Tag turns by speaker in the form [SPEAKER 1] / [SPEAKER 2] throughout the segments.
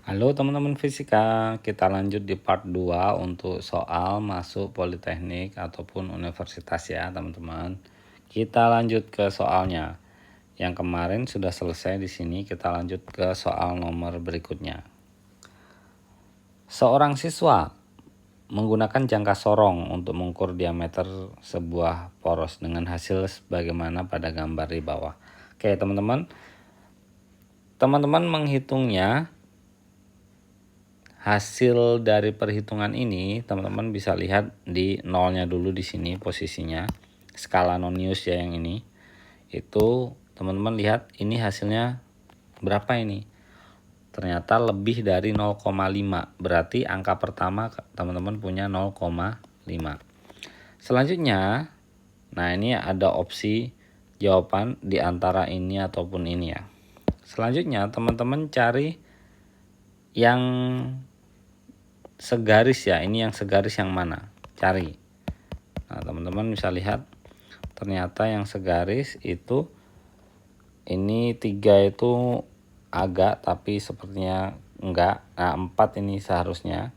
[SPEAKER 1] Halo teman-teman fisika, kita lanjut di part 2 untuk soal masuk politeknik ataupun universitas ya teman-teman. Kita lanjut ke soalnya. Yang kemarin sudah selesai di sini, kita lanjut ke soal nomor berikutnya. Seorang siswa menggunakan jangka sorong untuk mengukur diameter sebuah poros dengan hasil sebagaimana pada gambar di bawah. Oke, teman-teman menghitungnya. Hasil dari perhitungan ini teman-teman bisa lihat di nolnya dulu di sini posisinya. Skala Nonius ya yang ini. Itu teman-teman lihat ini hasilnya berapa ini? Ternyata lebih dari 0,5. Berarti angka pertama teman-teman punya 0,5. Selanjutnya, nah ini ada opsi jawaban di antara ini ataupun ini ya. Selanjutnya teman-teman cari yang segaris ya, ini yang segaris yang mana, cari. Nah teman-teman bisa lihat ternyata yang segaris itu ini 3 itu agak tapi sepertinya enggak. Nah 4 ini seharusnya,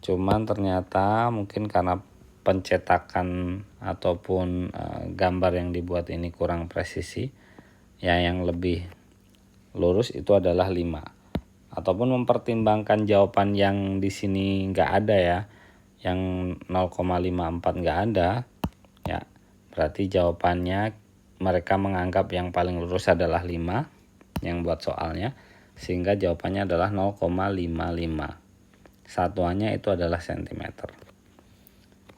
[SPEAKER 1] cuman ternyata mungkin karena pencetakan ataupun gambar yang dibuat ini kurang presisi ya, yang lebih lurus itu adalah 5. Ataupun mempertimbangkan jawaban yang di sini nggak ada ya, yang 0,54 nggak ada ya, berarti jawabannya mereka menganggap yang paling lurus adalah 5 yang buat soalnya, sehingga jawabannya adalah 0,55. Satuannya itu adalah sentimeter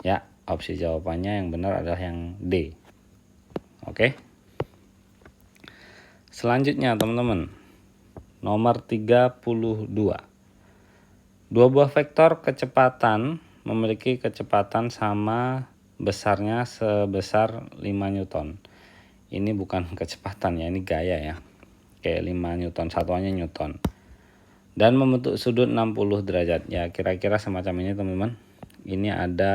[SPEAKER 1] ya. Opsi jawabannya yang benar adalah yang D. Oke, selanjutnya teman-teman, nomor 32. Dua buah vektor kecepatan memiliki kecepatan sama besarnya sebesar 5 Newton. Ini bukan kecepatan ya, ini gaya ya. Kayak 5 Newton, satuannya Newton. Dan membentuk sudut 60 derajat. Ya, kira-kira semacam ini teman-teman. Ini ada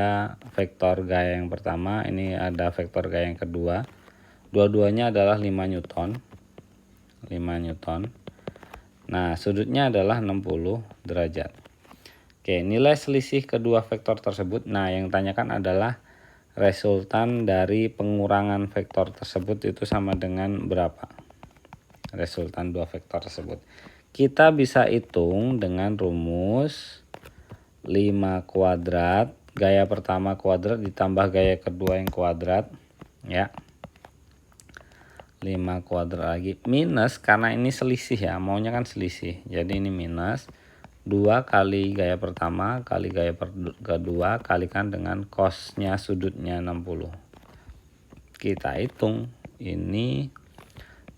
[SPEAKER 1] vektor gaya yang pertama, ini ada vektor gaya yang kedua. Dua-duanya adalah 5 Newton. 5 Newton. Nah, sudutnya adalah 60 derajat. Oke, nilai selisih kedua vektor tersebut. Nah, yang ditanyakan adalah resultan dari pengurangan vektor tersebut itu sama dengan berapa? Resultan dua vektor tersebut. Kita bisa hitung dengan rumus 5 kuadrat, gaya pertama kuadrat ditambah gaya kedua yang kuadrat ya. 5 kuadrat lagi minus, karena ini selisih ya, maunya kan selisih, jadi ini minus 2 kali gaya pertama kali gaya kedua kalikan dengan cosnya sudutnya 60. Kita hitung ini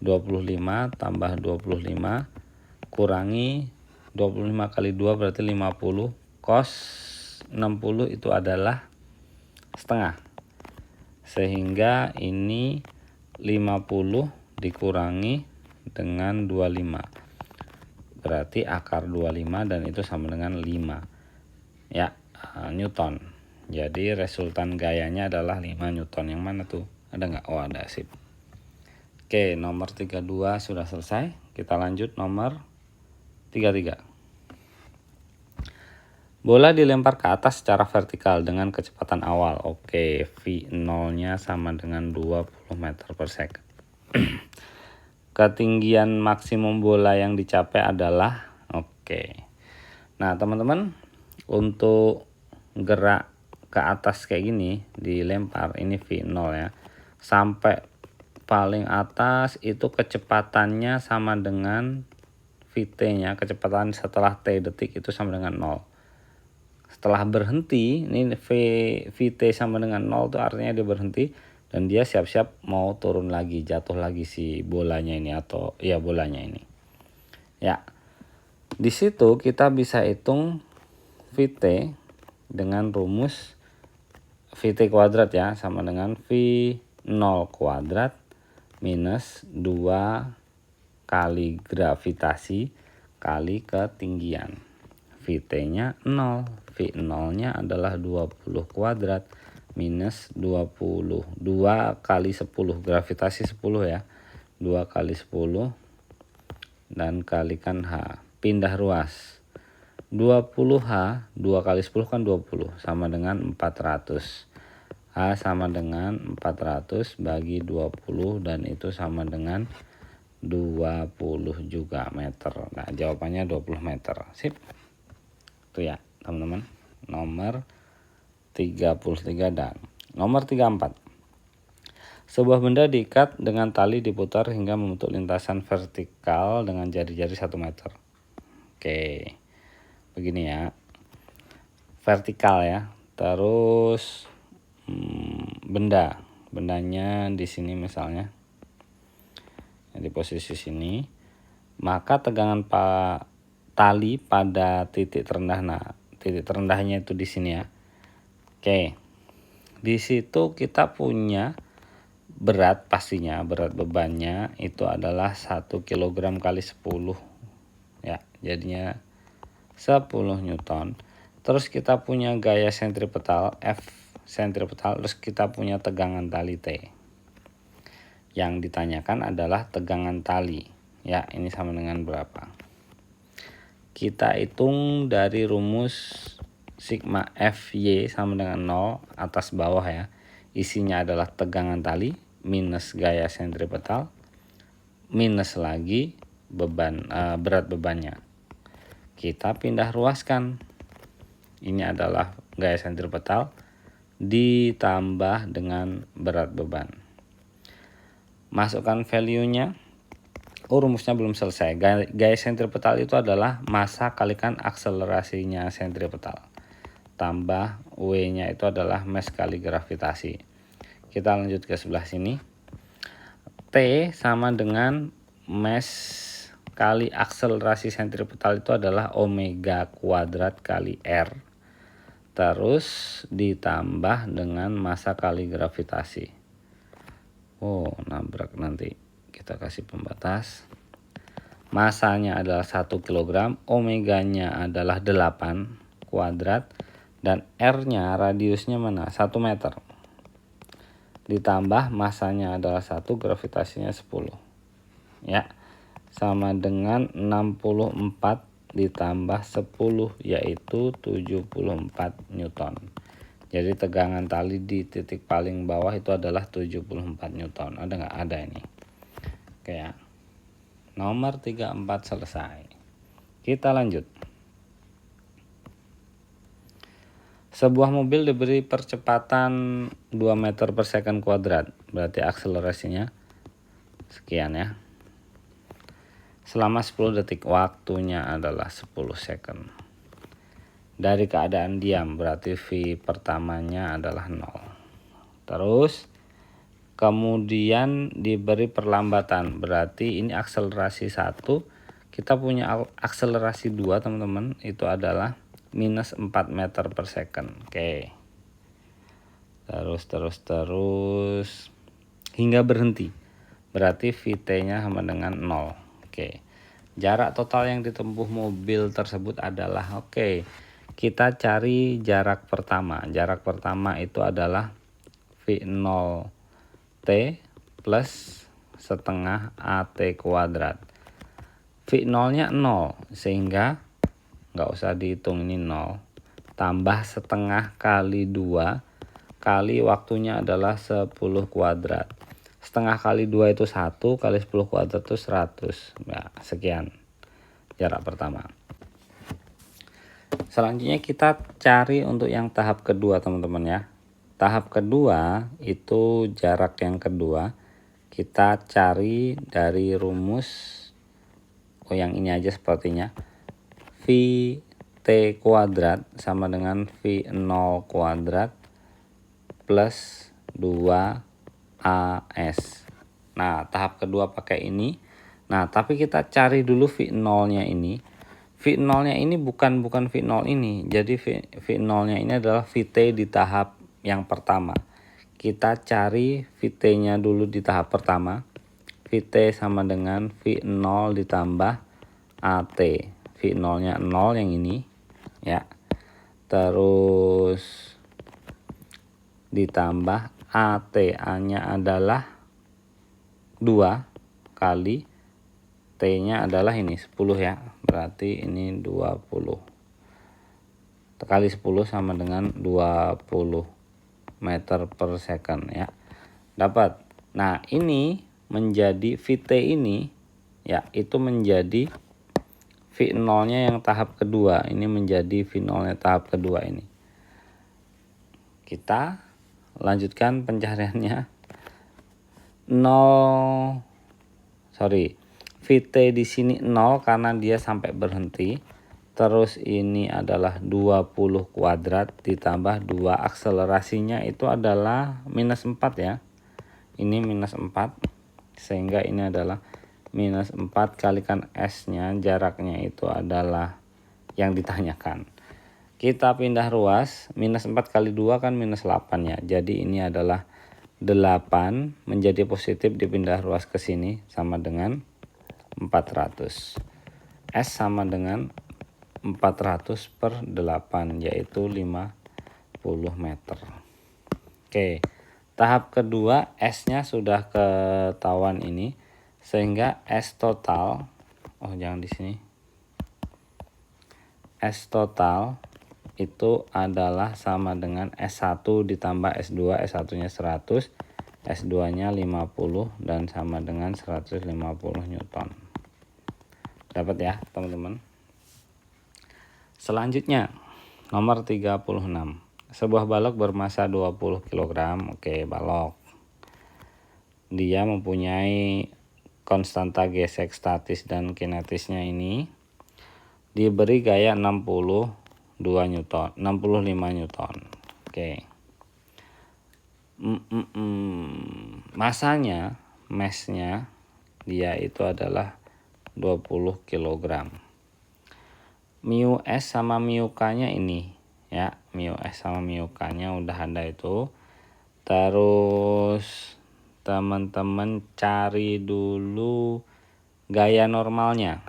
[SPEAKER 1] 25 tambah 25 kurangi 25 kali 2 berarti 50. Cos 60 itu adalah setengah, sehingga ini 50 dikurangi dengan 25 berarti akar 25 dan itu sama dengan 5 ya, Newton. Jadi resultan gayanya adalah 5 Newton. Yang mana tuh? Ada nggak? Oh ada, sip. Oke, nomor 32 sudah selesai. Kita lanjut nomor 33. Bola dilempar ke atas secara vertikal dengan kecepatan awal. Oke, V0 nya sama dengan 20 meter per second. Ketinggian maksimum bola yang dicapai adalah, oke. Nah teman-teman, untuk gerak ke atas kayak gini dilempar, ini V0 ya, sampai paling atas itu kecepatannya sama dengan Vt nya, kecepatan setelah T detik itu sama dengan 0. Setelah berhenti, ini Vt sama dengan 0 itu artinya dia berhenti dan dia siap-siap mau turun lagi, jatuh lagi si bolanya ini, atau ya bolanya ini ya. Di situ kita bisa hitung Vt dengan rumus Vt kuadrat ya, sama dengan V0 kuadrat minus 2 kali gravitasi kali ketinggian. Vt nya 0, V0 nya adalah 20 kuadrat minus 20, 2 kali 10, gravitasi 10 ya, 2 kali 10 dan kalikan H, pindah ruas. 20H 2 kali 10 kan 20 sama dengan 400. H sama dengan 400 bagi 20 dan itu sama dengan 20 juga meter. Nah, jawabannya 20 meter. Sip. Itu ya, teman-teman. Nomor 33 dan nomor 34. Sebuah benda diikat dengan tali diputar hingga membentuk lintasan vertikal dengan jari-jari 1 meter. Oke. Begini ya. Vertikal ya. Terus bendanya di sini misalnya. Di posisi sini, maka tegangan tali pada titik terendah. Nah, titik terendahnya itu di sini ya. Oke. Di situ kita punya berat, pastinya berat bebannya itu adalah 1 kg kali 10 ya, jadinya 10 Newton. Terus kita punya gaya sentripetal F sentripetal, terus kita punya tegangan tali T. Yang ditanyakan adalah tegangan tali ya, ini sama dengan berapa. Kita hitung dari rumus sigma Fy sama dengan 0 atas bawah ya. Isinya adalah tegangan tali minus gaya sentripetal minus lagi beban berat bebannya. Kita pindah ruaskan. Ini adalah gaya sentripetal ditambah dengan berat beban. Masukkan value-nya. Rumusnya belum selesai. Gaya sentripetal itu adalah massa kalikan akselerasinya sentripetal. Tambah W-nya itu adalah mass kali gravitasi. Kita lanjut ke sebelah sini. T sama dengan mass kali akselerasi sentripetal itu adalah omega kuadrat kali R. Terus ditambah dengan massa kali gravitasi. Oh, nabrak nanti. Kita kasih pembatas. Masanya adalah 1 kg, omeganya adalah 8 kuadrat, dan R-nya radiusnya mana? 1 meter. Ditambah masanya adalah 1, gravitasinya 10. Ya, sama dengan 64 ditambah 10 yaitu 74 Newton. Jadi tegangan tali di titik paling bawah itu adalah 74 Newton. Ada nggak? Ada ini. Oke ya. Nomor 34 selesai. Kita lanjut. Sebuah mobil diberi percepatan 2 meter per second kuadrat. Berarti akselerasinya sekian ya. Selama 10 detik, waktunya adalah 10 second. Dari keadaan diam, berarti V pertamanya adalah 0. Terus kemudian diberi perlambatan, berarti ini akselerasi 1. Kita punya akselerasi 2 teman-teman, itu adalah minus 4 meter per second. Oke. Terus hingga berhenti, berarti Vt-nya sama dengan 0. Oke. Jarak total yang ditempuh mobil tersebut adalah, oke, kita cari jarak pertama. Jarak pertama itu adalah V0T plus setengah AT kuadrat. V0-nya 0, sehingga nggak usah dihitung, ini 0. Tambah setengah kali 2 kali waktunya adalah 10 kuadrat. Setengah kali 2 itu 1, kali 10 kuadrat itu 100. Nah, sekian jarak pertama. Selanjutnya kita cari untuk yang tahap kedua teman-teman ya. Tahap kedua itu jarak yang kedua. Kita cari dari rumus, yang ini aja sepertinya. Vt kuadrat sama dengan V0 kuadrat plus 2AS. Nah, tahap kedua pakai ini. Nah, tapi kita cari dulu V0-nya ini. V0-nya ini bukan V0 ini. Jadi V0-nya ini adalah Vt di tahap yang pertama. Kita cari Vt-nya dulu di tahap pertama. Vt sama dengan V0 ditambah AT. V0-nya 0 yang ini ya. Terus ditambah ATA-nya adalah 2 kali T-nya adalah ini 10 ya. Berarti ini 20. kali 10 sama dengan 20 meter per second ya. Dapat. Nah, ini menjadi VT ini ya, itu menjadi V0-nya yang tahap kedua. Ini menjadi V0-nya tahap kedua ini. Kita lanjutkan pencariannya. VT di sini 0 karena dia sampai berhenti. Terus ini adalah 20 kuadrat ditambah 2, akselerasinya itu adalah minus 4 ya. Ini minus 4, sehingga ini adalah minus 4 kalikan S-nya, jaraknya itu adalah yang ditanyakan. Kita pindah ruas, minus 4 kali 2 kan minus 8 ya. Jadi ini adalah 8 menjadi positif, dipindah ruas ke sini sama dengan 400. S sama dengan 400 per 8 yaitu 50 meter. Oke, tahap kedua S-nya sudah ketahuan ini, sehingga S total, jangan di sini. S total itu adalah sama dengan S1 ditambah S2, S1-nya 100, S2-nya 50 dan sama dengan 150 Newton. Dapat ya, teman-teman. Selanjutnya, nomor 36. Sebuah balok bermasa 20 kg. Oke, balok. Dia mempunyai konstanta gesek statis dan kinetisnya ini. Diberi gaya 65 Newton. Oke. Masanya, massnya dia itu adalah 20 kg. Mu S sama mu K-nya ini ya. Mu S sama mu K-nya udah ada itu. Terus teman-teman cari dulu gaya normalnya.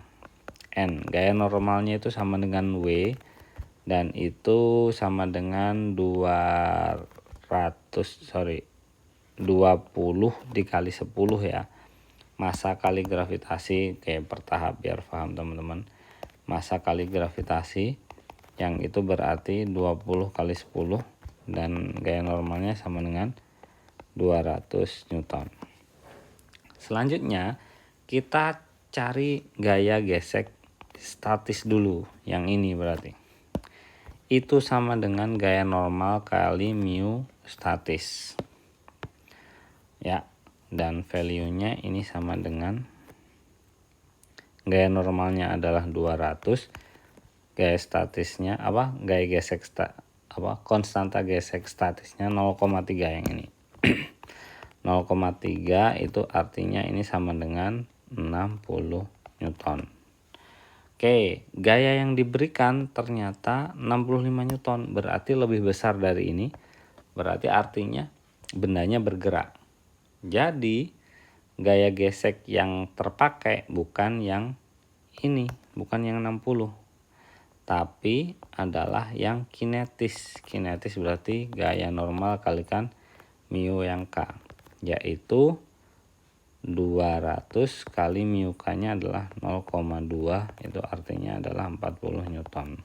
[SPEAKER 1] N, gaya normalnya itu sama dengan W, dan itu sama dengan 20 dikali 10 ya. Massa kali gravitasi, kayak bertahap biar paham teman-teman. Massa kali gravitasi yang itu berarti 20 kali 10, dan gaya normalnya sama dengan 200 Newton. Selanjutnya kita cari gaya gesek statis dulu, yang ini berarti. Itu sama dengan gaya normal kali mu statis. Ya, dan value-nya ini sama dengan gaya normalnya adalah 200, gaya statisnya gaya gesek konstanta gesek statisnya 0,3 yang ini. 0,3 itu artinya ini sama dengan 60 Newton. Oke, gaya yang diberikan ternyata 65 Newton, berarti lebih besar dari ini. Berarti artinya bendanya bergerak. Jadi gaya gesek yang terpakai bukan yang ini, bukan yang 60, tapi adalah yang kinetis. Kinetis berarti gaya normal kalikan mu yang K, yaitu 200 kali mu K-nya adalah 0,2, itu artinya adalah 40 Newton.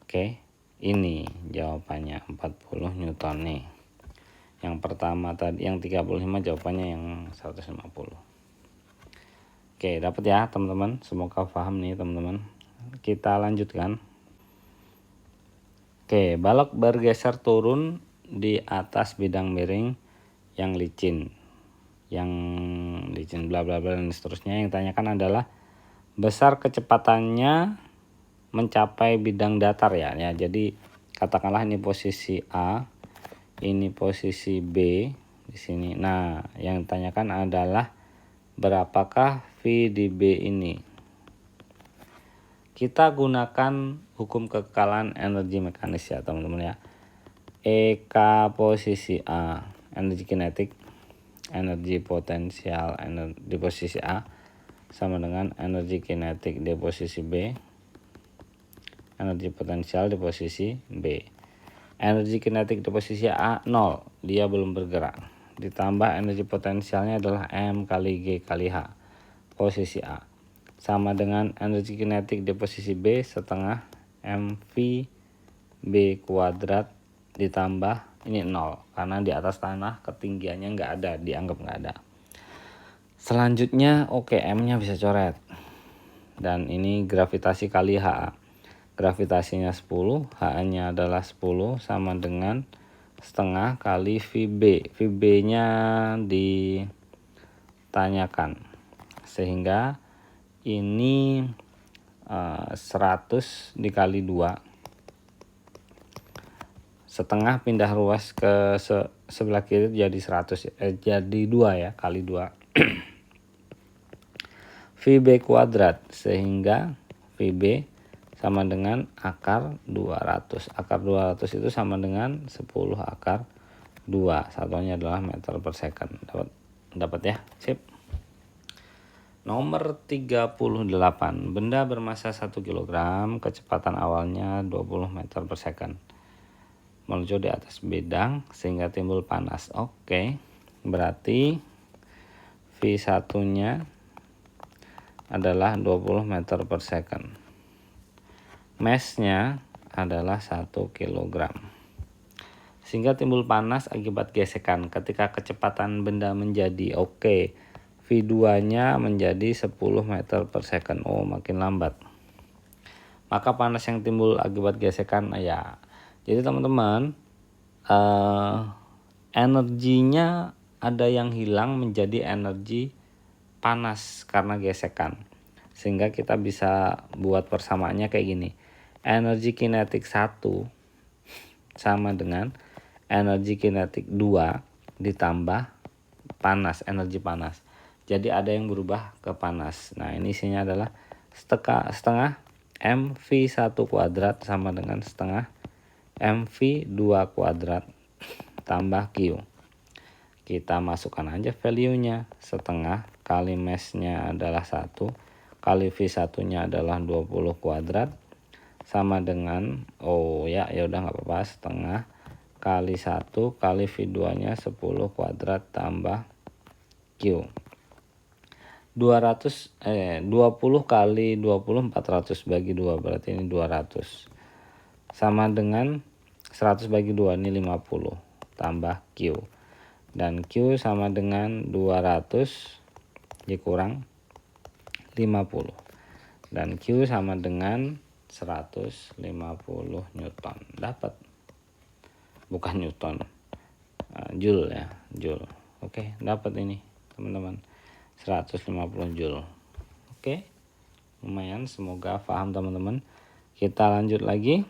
[SPEAKER 1] Oke, ini jawabannya 40 Newton nih. Yang pertama tadi yang 35 jawabannya yang 150. Oke, dapat ya teman-teman, semoga paham nih teman-teman. Kita lanjutkan. Oke, balok bergeser turun di atas bidang miring yang licin. Bla bla bla dan seterusnya. Yang ditanyakan adalah besar kecepatannya mencapai bidang datar ya. Jadi katakanlah ini posisi A, ini posisi B di sini. Nah, yang ditanyakan adalah berapakah V di B ini. Kita gunakan hukum kekekalan energi mekanis ya teman-teman ya. EK posisi A, energi kinetik, energi potensial di posisi A sama dengan energi kinetik di posisi B, energi potensial di posisi B. Energi kinetik di posisi A 0, dia belum bergerak. Ditambah energi potensialnya adalah M kali G kali H, posisi A, sama dengan energi kinetik di posisi B setengah MV B kuadrat ditambah ini 0 karena di atas tanah ketinggiannya nggak ada, dianggap nggak ada. Selanjutnya M-nya bisa coret, dan ini gravitasi kali HA. Gravitasinya 10, HA-nya adalah 10 sama dengan setengah kali VB. VB-nya ditanyakan, sehingga ini 100 dikali 2, setengah pindah ruas ke sebelah kiri jadi 100, jadi 2 ya, kali 2 VB kuadrat, sehingga VB sama dengan akar 200. Akar 200 itu sama dengan 10 akar 2, satuannya adalah meter per second. Dapat ya, sip. Nomor 38, benda bermasa 1 kg, kecepatan awalnya 20 meter per second, meluncur di atas bidang sehingga timbul panas. Oke, berarti V1 nya adalah 20 meter per second, mass-nya adalah 1 kg, sehingga timbul panas akibat gesekan ketika kecepatan benda menjadi V2 nya menjadi 10 meter per second. Makin lambat. Maka panas yang timbul akibat gesekan ya. Jadi teman-teman, energinya ada yang hilang menjadi energi panas karena gesekan. Sehingga kita bisa buat persamaannya kayak gini. Energi kinetik 1 sama dengan energi kinetik 2 ditambah panas, energi panas. Jadi ada yang berubah ke panas. Nah, ini isinya adalah setengah mv1 kuadrat sama dengan setengah mv2 kuadrat tambah Q. Kita masukkan aja value-nya. Setengah kali mass-nya adalah 1 kali V1 nya adalah 20 kuadrat sama dengan ya udah nggak apa-apa, setengah kali 1 kali V2 nya 10 kuadrat tambah Q. 20 kali 20 400 bagi 2, berarti ini 200 sama dengan 100 bagi 2, ini 50 tambah Q, dan Q sama dengan 200 dikurang 50, dan Q sama dengan 150 Newton. Dapat, bukan Newton, Joule ya, Joule. Oke, dapat ini teman-teman, 150 Joule. Oke, lumayan, semoga paham teman-teman. Kita lanjut lagi.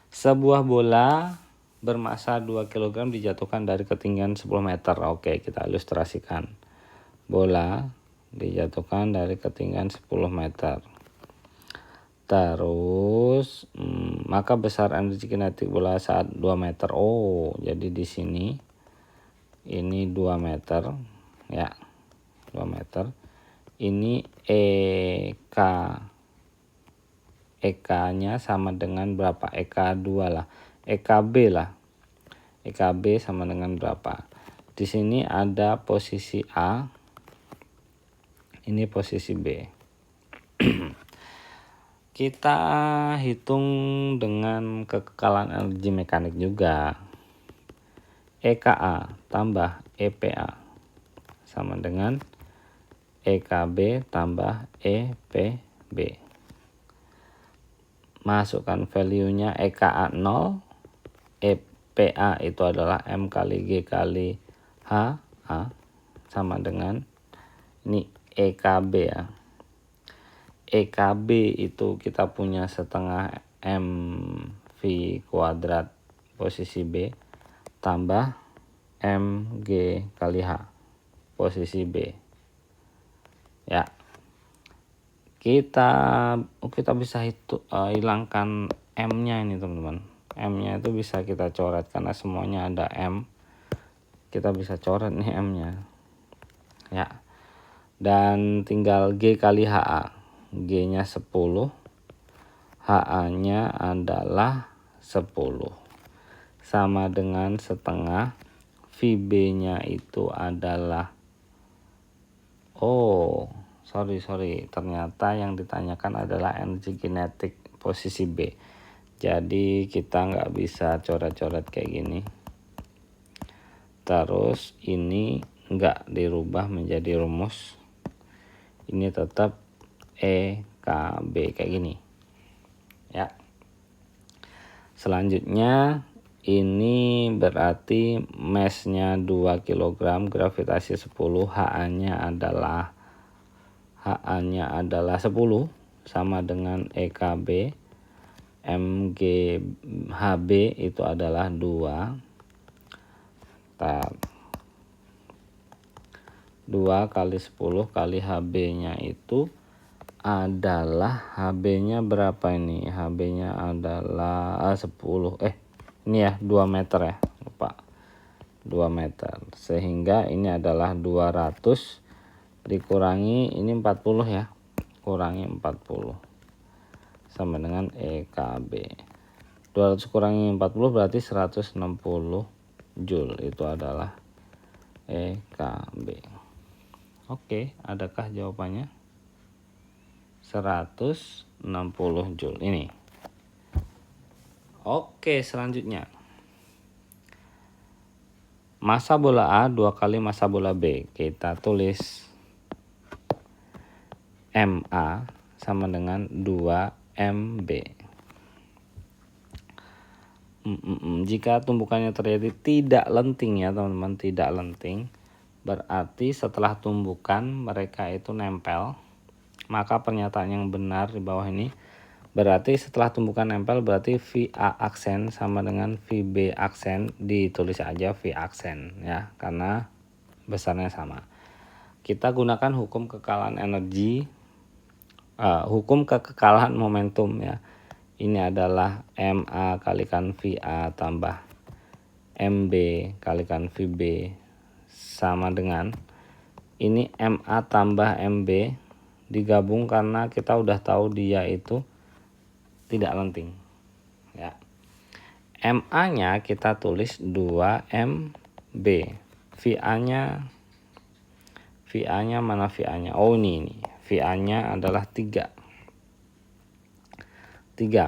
[SPEAKER 1] Sebuah bola bermasa 2 kg dijatuhkan dari ketinggian 10 meter. Oke, kita ilustrasikan. Bola dijatuhkan dari ketinggian 10 meter. Terus maka besar energi kinetik bola saat 2 meter. Jadi di sini ini 2 meter ya, 2 meter. Ini EK-nya sama dengan berapa? EK2 lah, EKB lah. EKB sama dengan berapa? Di sini ada posisi A, ini posisi B. Kita hitung dengan kekekalan energi mekanik juga. EKA tambah EPA sama dengan EKB tambah EPB. Masukkan value-nya. EKA 0, EPA itu adalah M kali G kali HA sama dengan ini EKB ya. EKB itu kita punya setengah MV kuadrat posisi B tambah MG kali H posisi B ya. Kita bisa hilangkan M-nya ini teman-teman. M-nya itu bisa kita coret karena semuanya ada M. Kita bisa coret nih M-nya ya, dan tinggal G kali HA. G-nya 10, HA-nya adalah 10 sama dengan setengah VB-nya itu adalah sorry ternyata yang ditanyakan adalah energi kinetik posisi B. Jadi kita nggak bisa coret-coret kayak gini. Terus ini nggak dirubah menjadi rumus. Ini tetap EKB kayak gini. Ya. Selanjutnya ini berarti massnya 2 kg, gravitasi 10, HA-nya adalah 10 sama dengan EKB. MGHB itu adalah 2. 2 kali 10 kali HB-nya itu adalah, HB-nya berapa ini? HB-nya adalah 10. Ini ya 2 meter ya. Lupa. 2 meter. Sehingga ini adalah 200 dikurangi ini 40 ya. Kurangi 40. Sama dengan EKB. 200 kurangi 40 berarti 160 Joule. Itu adalah EKB. Oke, adakah jawabannya? 160 Joule ini. Oke, selanjutnya. Massa bola A 2 kali massa bola B. Kita tulis MA sama dengan 2MB. Jika tumbukannya terjadi tidak lenting ya teman-teman, tidak lenting, berarti setelah tumbukan mereka itu nempel. Maka pernyataan yang benar di bawah ini, berarti setelah tumbukan nempel berarti VA aksen sama dengan VB aksen, ditulis aja V aksen ya, karena besarnya sama. Kita gunakan hukum kekalahan energi, hukum kekekalan momentum ya. Ini adalah MA kalikan VA tambah MB kalikan VB sama dengan ini MA tambah MB digabung karena kita udah tahu dia itu tidak lenting ya. MA-nya kita tulis 2MB. VA-nya mana VA-nya? Oh ini. VA-nya adalah 3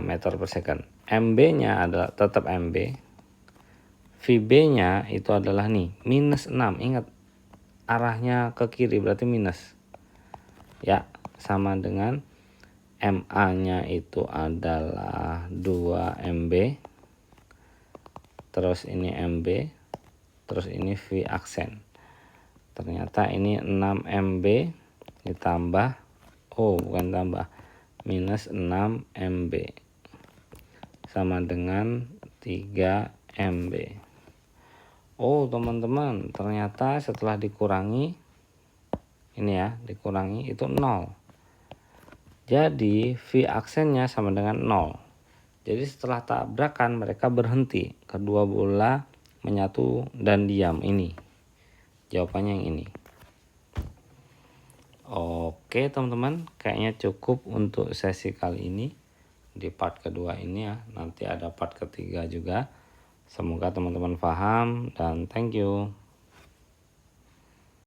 [SPEAKER 1] meter per second. MB-nya adalah tetap MB. VB-nya itu adalah nih minus 6. Ingat arahnya ke kiri berarti minus. Ya, sama dengan MA-nya itu adalah 2 MB. Terus ini MB. Terus ini V aksen. Ternyata ini 6 MB ditambah, bukan tambah, minus 6 MB sama dengan 3 MB. Teman-teman, ternyata setelah dikurangi ini ya, dikurangi itu 0. Jadi V aksennya sama dengan 0. Jadi setelah tabrakan mereka berhenti, kedua bola menyatu dan diam. Ini jawabannya yang ini. Oke teman-teman, kayaknya cukup untuk sesi kali ini di part kedua ini ya. Nanti ada part ketiga juga. Semoga teman-teman paham dan thank you.